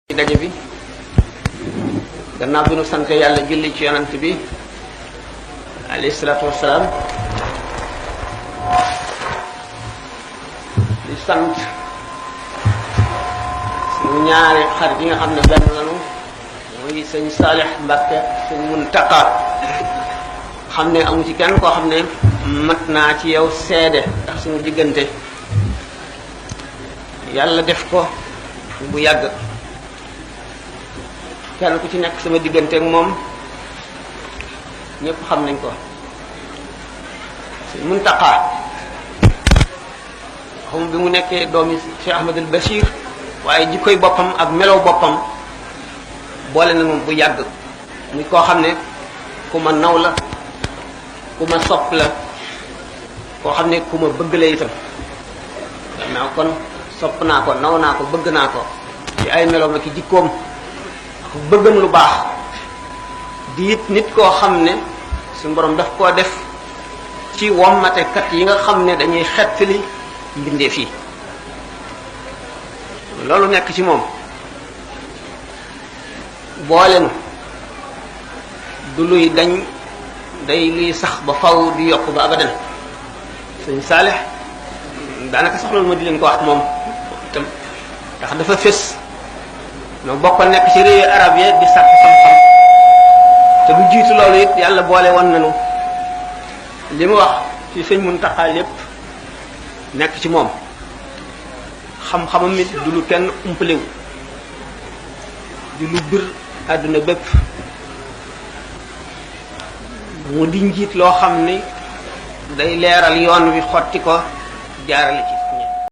daje bi gannaaw bi nu sante yàlla julli ci yonant bi alayhi salaatu wassalaam di sant suñu ñaari xarit yi nga xam ne benn lanu muy sëñ Saalix Mbàkke sëñ Muntaqa xam ne amu ci kenn koo xam ne mat naa ci yow seede ndax suñu diggante yàlla def ko bu yàgg kenn ku ci nekk sama diggante ak moom ñëpp xam nañ ko sëñ Muntaqa xam bi mu nekkee doomi Cheikh Ahmadul Bachir waaye jikkoy boppam ak melow boppam boole na moom bu yàgg muy koo xam ne ku ma naw la ku ma sopp la koo xam ne ku ma bëgg la itam gannaaw kon sopp naa ko naw naa ko bëgg naa ko ci ay meloom ak jikkoom ku bëggam lu baax di it nit koo xam ne suñu borom daf koo def ci wommatekat yi nga xam ne dañuy xettali mbindeef yi loolu nekk ci moom boole nu du luy dañ day luy sax ba faw di yokk ba abadan sëñ Saalix daanaka soxla ma di leen ko wax moom itam ndax dafa fés noo bokkoon nekk ci réewi arab yi di sàkk xam-xam te lu jiitu loolu it yàlla boole woon nañu li mu wax ci sëñ Muntaxa lépp nekk ci moom xam-xamam it du lu kenn umpalewu di lu bir àdduna bépp mu di njiit loo xam ni day leeral yoon wi xotti ko jaarale